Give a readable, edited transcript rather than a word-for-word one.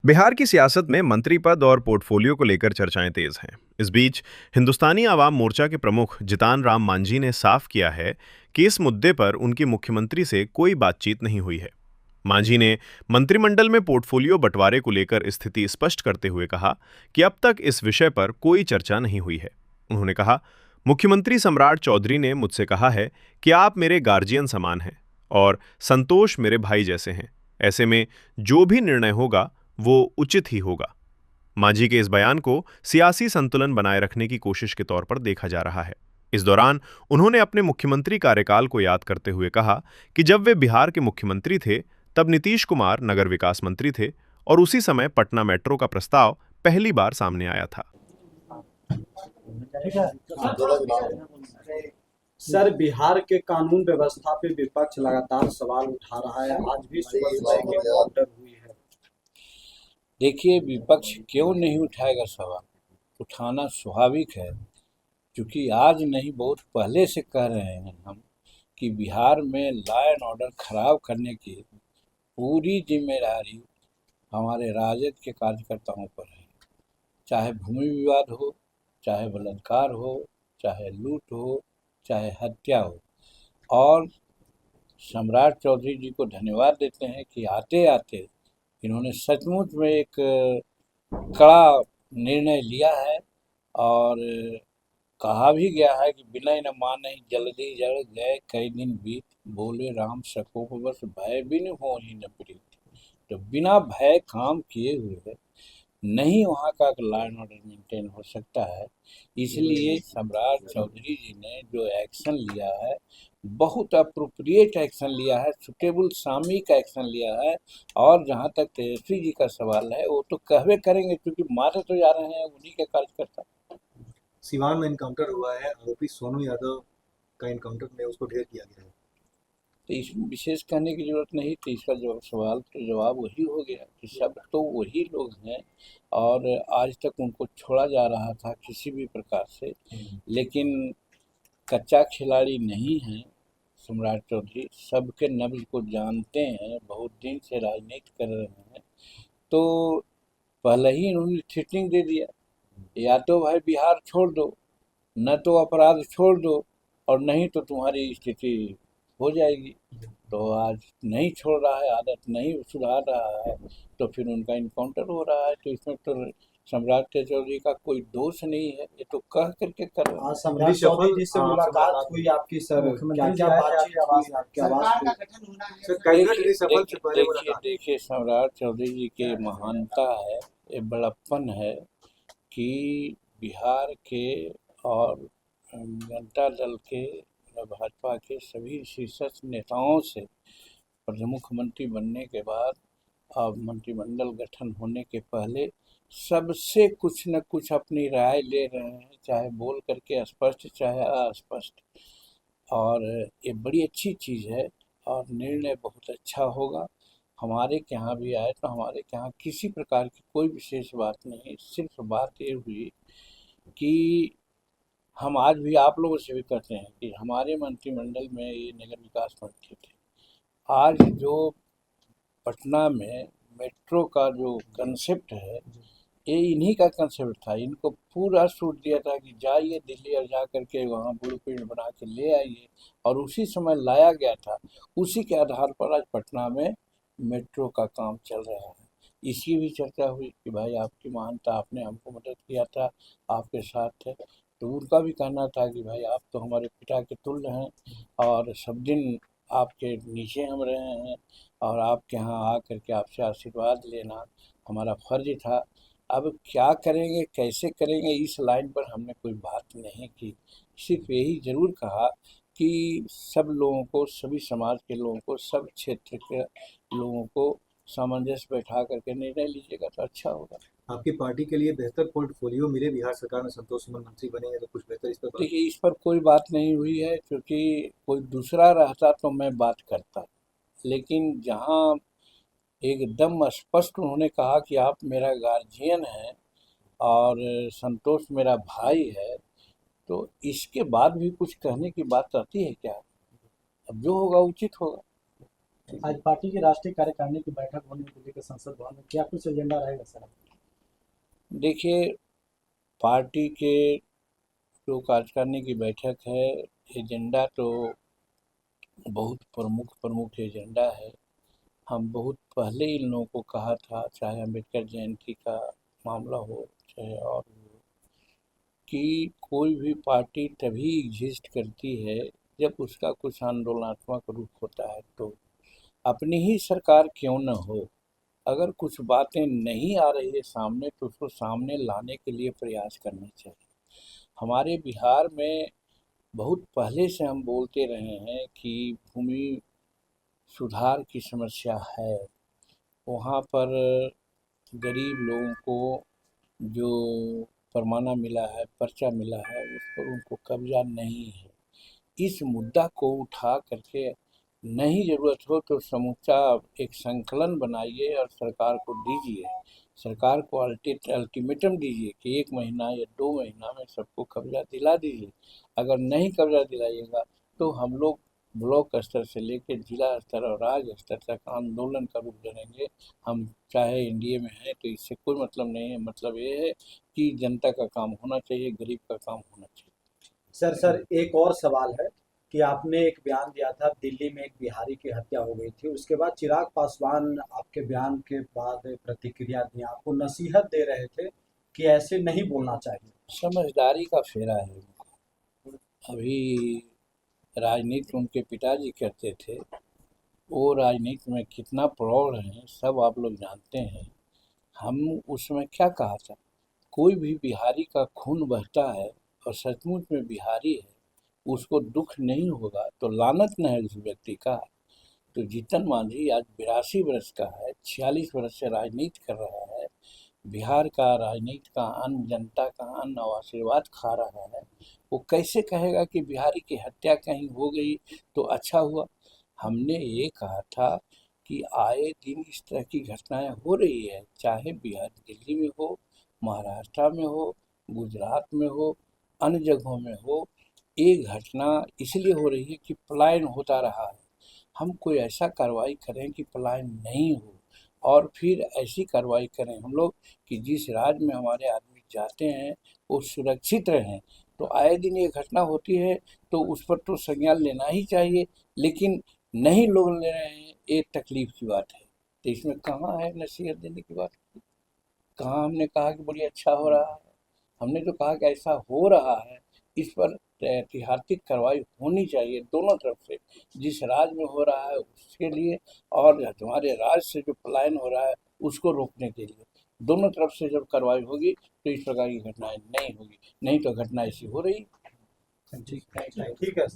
बिहार की सियासत में मंत्री पद और पोर्टफोलियो को लेकर चर्चाएं तेज हैं। इस बीच हिंदुस्तानी आवाम मोर्चा के प्रमुख जितान राम मांझी ने साफ किया है कि इस मुद्दे पर उनकी मुख्यमंत्री से कोई बातचीत नहीं हुई है। मांझी ने मंत्रिमंडल में पोर्टफोलियो बंटवारे को लेकर स्थिति स्पष्ट करते हुए कहा कि अब तक इस विषय पर कोई चर्चा नहीं हुई है। उन्होंने कहा, मुख्यमंत्री सम्राट चौधरी ने मुझसे कहा है कि आप मेरे गार्जियन समान हैं और संतोष मेरे भाई जैसे हैं। ऐसे में जो भी निर्णय होगा वो उचित ही होगा। मांझी के इस बयान को सियासी संतुलन बनाए रखने की कोशिश के तौर पर देखा जा रहा है। इस दौरान उन्होंने अपने मुख्यमंत्री कार्यकाल को याद करते हुए कहा कि जब वे बिहार के मुख्यमंत्री थे तब नीतीश कुमार नगर विकास मंत्री थे और उसी समय पटना मेट्रो का प्रस्ताव पहली बार सामने आया था। सर, बिहार के कानून व्यवस्था पे विपक्ष लगातार सवाल उठा रहा है। आज भी सुबह सुबह एक एनकाउंटर हुई है। देखिए, विपक्ष क्यों नहीं उठाएगा सवाल? उठाना स्वाभाविक है, क्योंकि आज नहीं बहुत पहले से कह रहे हैं हम कि बिहार में लॉ एंड ऑर्डर खराब करने की पूरी जिम्मेदारी हमारे राजद के कार्यकर्ताओं पर है। चाहे भूमि विवाद हो, चाहे बलात्कार हो, चाहे लूट हो, चाहे हत्या हो। और सम्राट चौधरी जी को धन्यवाद देते हैं कि आते आते इन्होंने सचमुच में एक कड़ा निर्णय लिया है और कहा भी गया है कि बिनय न मानहि जल्दी जड़ गए कई दिन बीत, बोले राम सको बस भय बिन होहि न प्रीत। तो बिना भय काम किए हुए नहीं वहाँ का लॉ एंड ऑर्डर मेंटेन हो सकता है। इसलिए सम्राट चौधरी जी ने जो एक्शन लिया है, बहुत अप्रोप्रिएट एक्शन लिया है, सुटेबल सामयिक एक्शन लिया है। और जहाँ तक तेजस्वी जी का सवाल है, वो तो कहवे करेंगे, क्योंकि मारे तो जा रहे हैं उन्हीं के कार्यकर्ता। सिवान में इनकाउंटर हुआ है, आरोपी सोनू यादव का इनकाउंटर में उसको ढेर किया गया है। तो इसमें विशेष कहने की जरूरत नहीं थी। इसका जो सवाल तो जवाब वही हो गया कि सब तो वही लोग हैं और आज तक उनको छोड़ा जा रहा था किसी भी प्रकार से। लेकिन कच्चा खिलाड़ी नहीं है सम्राट चौधरी, सबके नब्ज को जानते हैं, बहुत दिन से राजनीति कर रहे हैं। तो पहले ही इन्होंने थ्रेटनिंग दे दिया, या तो भाई बिहार छोड़ दो, न तो अपराध छोड़ दो, और नहीं तो तुम्हारी स्थिति हो जाएगी। तो आज नहीं छोड़ रहा है, आदत नहीं सुधार रहा है, तो फिर उनका इनकाउंटर हो रहा है। तो इसमें तो सम्राट चौधरी का कोई दोष नहीं है, ये तो कह करके कर रहे हैं। सम्राट चौधरी जी से मुलाकात हुई आपकी सर? क्या क्या बातचीत हुई? आपकी आवाज देखिए, सम्राट चौधरी जी के महानता है, ये बड़प्पन है कि बिहार के और जनता दल के, भाजपा के सभी शीर्ष नेताओं से मुख्यमंत्री बनने के बाद और मंत्रिमंडल गठन होने के पहले सबसे कुछ न कुछ अपनी राय ले रहे हैं, चाहे बोल करके स्पष्ट चाहे अस्पष्ट। और ये बड़ी अच्छी चीज़ है और निर्णय बहुत अच्छा होगा। हमारे के यहाँ भी आए तो हमारे के यहाँ किसी प्रकार की कोई विशेष बात नहीं, सिर्फ बात ये हुई कि हम आज भी आप लोगों से भी कहते हैं कि हमारे मंत्रिमंडल में ये नगर विकास मंत्री थे। आज जो पटना में मेट्रो का जो कंसेप्ट है, ये इन्हीं का कंसेप्ट था। इनको पूरा छूट दिया था कि जाइए दिल्ली और जा करके वहाँ ब्लूप्रिंट बना के ले आइए, और उसी समय लाया गया था। उसी के आधार पर आज पटना में मेट्रो का काम चल रहा है। इसकी भी चर्चा हुई कि भाई आपकी महानता, आपने हमको मदद किया था, आपके साथ थे। तो उनका भी कहना था कि भाई आप तो हमारे पिता के तुल्य हैं और सब दिन आपके नीचे हम रहे हैं, और आपके यहाँ आ करके आपसे आशीर्वाद लेना हमारा फर्ज था। अब क्या करेंगे, कैसे करेंगे, इस लाइन पर हमने कोई बात नहीं की। सिर्फ यही ज़रूर कहा कि सब लोगों को, सभी समाज के लोगों को, सब क्षेत्र के लोगों को सामंजस्य बैठा करके निर्णय लीजिएगा तो अच्छा होगा। आपकी पार्टी के लिए बेहतर पोर्टफोलियो मिले बिहार सरकार में, संतोष सुमन मंत्री बने तो कुछ बेहतर इस पर देखिए, इस पर कोई बात नहीं हुई है, क्योंकि कोई दूसरा रहता तो मैं बात करता। लेकिन जहाँ एकदम स्पष्ट उन्होंने कहा कि आप मेरा गार्जियन हैं और संतोष मेरा भाई है, तो इसके बाद भी कुछ कहने की बात आती है क्या? अब जो होगा उचित होगा। आज पार्टी की राष्ट्रीय कार्यकारिणी की बैठक होने को लेकर संसद भवन में क्या कुछ एजेंडा रहेगा सर? देखिए, पार्टी के जो कार्यकारिणी की बैठक है, एजेंडा तो बहुत प्रमुख प्रमुख एजेंडा है। हम बहुत पहले इन लोगों को कहा था, चाहे अम्बेडकर जयंती का मामला हो चाहे और हो, कि कोई भी पार्टी तभी एग्जिस्ट करती है जब उसका कुछ आंदोलनात्मक रूप होता है। तो अपनी ही सरकार क्यों न हो, अगर कुछ बातें नहीं आ रही है सामने तो उसको सामने लाने के लिए प्रयास करना चाहिए। हमारे बिहार में बहुत पहले से हम बोलते रहे हैं कि भूमि सुधार की समस्या है। वहाँ पर गरीब लोगों को जो परमाना मिला है, पर्चा मिला है, उस पर उनको कब्जा नहीं है। इस मुद्दा को उठा करके नहीं ज़रूरत हो तो समूचा एक संकलन बनाइए और सरकार को दीजिए। सरकार को अल्टीमेटम दीजिए कि 1 महीना या 2 महीना में सबको कब्जा दिला दीजिए। अगर नहीं कब्जा दिलाइएगा तो हम लोग ब्लॉक स्तर से लेकर जिला स्तर और राज्य स्तर तक आंदोलन का रूप धरेंगे। हम चाहे एनडीए में हैं तो इससे कोई मतलब नहीं है। मतलब ये है कि जनता का काम होना चाहिए, गरीब का काम होना चाहिए। सर एक और सवाल है कि आपने एक बयान दिया था, दिल्ली में एक बिहारी की हत्या हो गई थी, उसके बाद चिराग पासवान आपके बयान के बाद प्रतिक्रिया दी, आपको नसीहत दे रहे थे कि ऐसे नहीं बोलना चाहिए। समझदारी का फेरा है उनको। अभी राजनीति उनके पिताजी करते थे, वो राजनीति में कितना प्रौढ़ हैं सब आप लोग जानते हैं। हम उसमें क्या कहा था, कोई भी बिहारी का खून बहता है और सचमुच में बिहारी है, उसको दुख नहीं होगा तो लानत न है उस व्यक्ति का। तो जीतन मांझी आज 82 वर्ष का है, 46 वर्ष से राजनीति कर रहा है, बिहार का राजनीति का अन्न, जनता का अन्न और आशीर्वाद खा रहा है। वो कैसे कहेगा कि बिहारी की हत्या कहीं हो गई तो अच्छा हुआ। हमने ये कहा था कि आए दिन इस तरह की घटनाएं हो रही है, चाहे बिहार दिल्ली में हो, महाराष्ट्र में हो, गुजरात में हो, अन्य जगहों में हो। ये घटना इसलिए हो रही है कि पलायन होता रहा है। हम कोई ऐसा कार्रवाई करें कि पलायन नहीं हो और फिर ऐसी कार्रवाई करें हम लोग कि जिस राज्य में हमारे आदमी जाते हैं वो सुरक्षित रहें। तो आए दिन ये घटना होती है तो उस पर तो संज्ञान लेना ही चाहिए, लेकिन नहीं लोग ले रहे हैं, ये तकलीफ की बात है। तो इसमें कहाँ है नसीहत देने की बात, कहाँ हमने कहा कि बड़ी अच्छा हो रहा है। हमने तो कहा कि ऐसा हो रहा है, इस पर ऐतिहासिक कार्रवाई होनी चाहिए दोनों तरफ से, जिस राज्य में हो रहा है उसके लिए और हमारे राज्य से जो पलायन हो रहा है उसको रोकने के लिए। दोनों तरफ से जब कार्रवाई होगी तो इस प्रकार की घटनाएं नहीं होगी, नहीं तो घटना ऐसी हो रही। ठीक है।